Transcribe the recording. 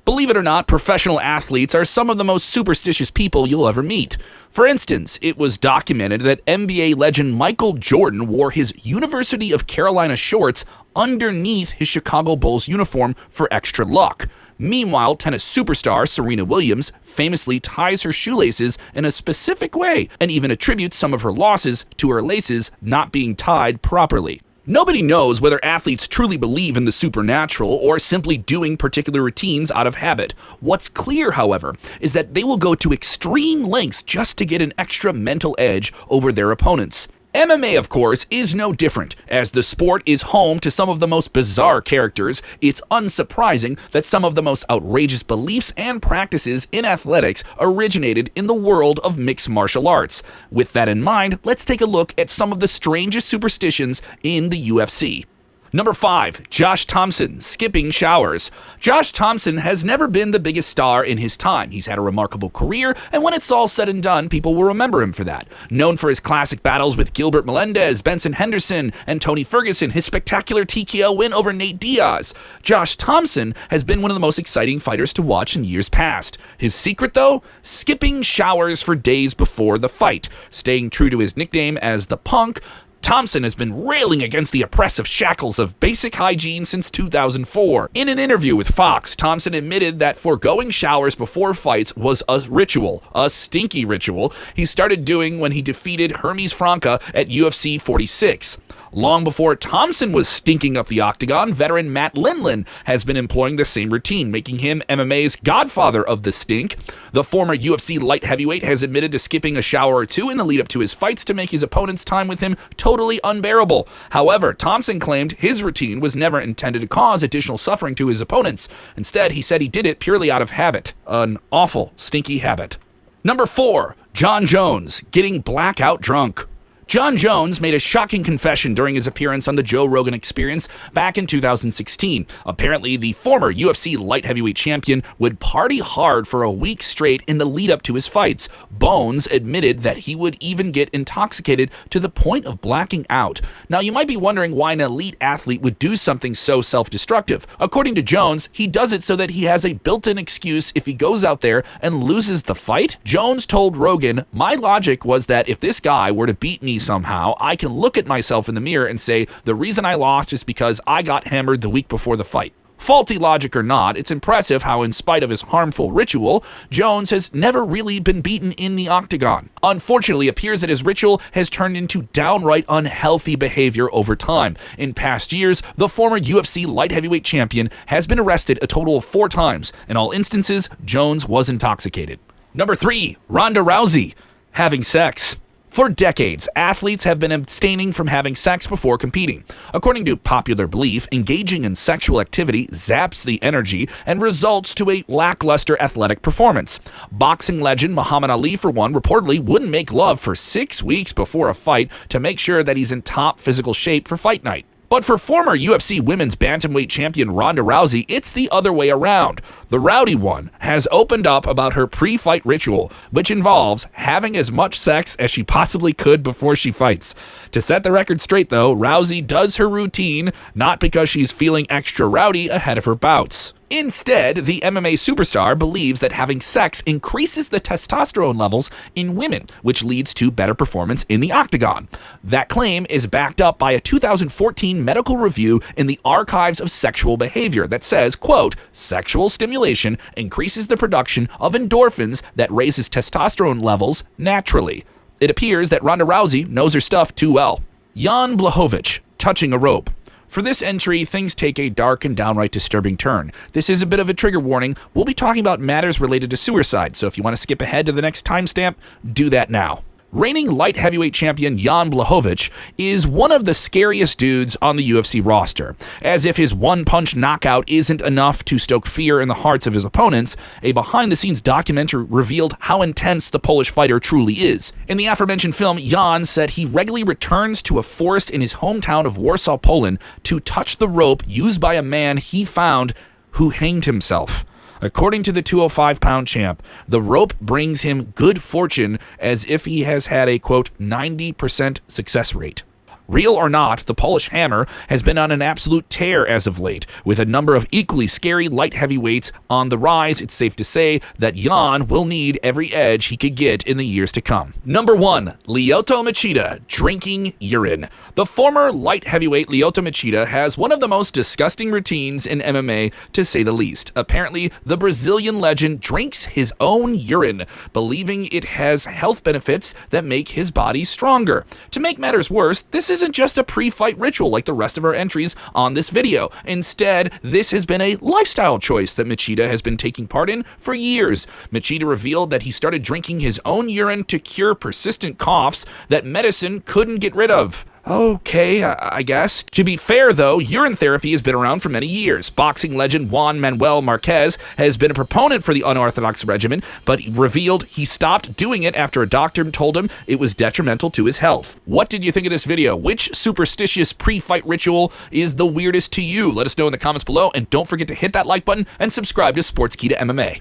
Believe it or not, professional athletes are some of the most superstitious people you'll ever meet. For instance, it was documented that NBA legend Michael Jordan wore his University of Carolina shorts underneath his Chicago Bulls uniform for extra luck. Meanwhile, tennis superstar Serena Williams famously ties her shoelaces in a specific way and even attributes some of her losses to her laces not being tied properly. Nobody knows whether athletes truly believe in the supernatural or simply doing particular routines out of habit. What's clear, however, is that they will go to extreme lengths just to get an extra mental edge over their opponents. MMA, of course, is no different. As the sport is home to some of the most bizarre characters, it's unsurprising that some of the most outrageous beliefs and practices in athletics originated in the world of mixed martial arts. With that in mind, let's take a look at some of the strangest superstitions in the UFC. Number 5. Josh Thompson, skipping showers. Josh Thompson has never been the biggest star in his time. He's had a remarkable career, and when it's all said and done, people will remember him for that. Known for his classic battles with Gilbert Melendez, Benson Henderson, and Tony Ferguson, his spectacular TKO win over Nate Diaz, Josh Thompson has been one of the most exciting fighters to watch in years past. His secret, though? Skipping showers for days before the fight. Staying true to his nickname as the Punk, Thompson has been railing against the oppressive shackles of basic hygiene since 2004. In an interview with Fox, Thompson admitted that foregoing showers before fights was a ritual, a stinky ritual, he started doing when he defeated Hermes Franca at UFC 46. Long before Thompson was stinking up the octagon, veteran Matt Lindland has been employing the same routine, making him MMA's godfather of the stink. The former UFC light heavyweight has admitted to skipping a shower or two in the lead up to his fights to make his opponent's time with him totally unbearable. However, Thompson claimed his routine was never intended to cause additional suffering to his opponents. Instead, he said he did it purely out of habit. An awful, stinky habit. Number 4. Jon Jones, getting blackout drunk. Jon Jones made a shocking confession during his appearance on the Joe Rogan Experience back in 2016. Apparently, the former UFC light heavyweight champion would party hard for a week straight in the lead up to his fights. Bones admitted that he would even get intoxicated to the point of blacking out. Now, you might be wondering why an elite athlete would do something so self-destructive. According to Jones, he does it so that he has a built-in excuse if he goes out there and loses the fight. Jones told Rogan, "My logic was that if this guy were to beat me somehow, I can look at myself in the mirror and say, the reason I lost is because I got hammered the week before the fight." Faulty logic or not, it's impressive how, in spite of his harmful ritual, Jones has never really been beaten in the octagon. Unfortunately, it appears that his ritual has turned into downright unhealthy behavior over time. In past years, the former UFC light heavyweight champion has been arrested a total of 4 times. In all instances, Jones was intoxicated. Number 3. Ronda Rousey, having sex. For decades, athletes have been abstaining from having sex before competing. According to popular belief, engaging in sexual activity zaps the energy and results to a lackluster athletic performance. Boxing legend Muhammad Ali, for one, reportedly wouldn't make love for 6 weeks before a fight to make sure that he's in top physical shape for fight night. But for former UFC women's bantamweight champion Ronda Rousey, it's the other way around. The rowdy one has opened up about her pre-fight ritual, which involves having as much sex as she possibly could before she fights. To set the record straight, though, Rousey does her routine not because she's feeling extra rowdy ahead of her bouts. Instead, the MMA superstar believes that having sex increases the testosterone levels in women, which leads to better performance in the octagon. That claim is backed up by a 2014 medical review in the Archives of Sexual Behavior that says, quote, "Sexual stimulation increases the production of endorphins that raises testosterone levels naturally." It appears that Ronda Rousey knows her stuff too well. Jan Blachowicz, touching a rope. For this entry, things take a dark and downright disturbing turn. This is a bit of a trigger warning. We'll be talking about matters related to suicide, so if you want to skip ahead to the next timestamp, do that now. Reigning light heavyweight champion Jan Blachowicz is one of the scariest dudes on the UFC roster. As if his one-punch knockout isn't enough to stoke fear in the hearts of his opponents, a behind-the-scenes documentary revealed how intense the Polish fighter truly is. In the aforementioned film, Jan said he regularly returns to a forest in his hometown of Warsaw, Poland, to touch the rope used by a man he found who hanged himself. According to the 205-pound champ, the rope brings him good fortune as if he has had a, quote, 90% success rate. Real or not, the Polish Hammer has been on an absolute tear as of late, with a number of equally scary light heavyweights on the rise. It's safe to say that Jon will need every edge he could get in the years to come. Number 1. Lyoto Machida, drinking urine. The former light heavyweight Lyoto Machida has one of the most disgusting routines in MMA, to say the least. Apparently, the Brazilian legend drinks his own urine, believing it has health benefits that make his body stronger. To make matters worse, this isn't just a pre-fight ritual like the rest of our entries on this video. Instead, this has been a lifestyle choice that Machida has been taking part in for years. Machida revealed that he started drinking his own urine to cure persistent coughs that medicine couldn't get rid of. Okay, I guess. To be fair, though, urine therapy has been around for many years. Boxing legend Juan Manuel Marquez has been a proponent for the unorthodox regimen, but revealed he stopped doing it after a doctor told him it was detrimental to his health. What did you think of this video? Which superstitious pre-fight ritual is the weirdest to you? Let us know in the comments below, and don't forget to hit that like button and subscribe to Sports Key to MMA.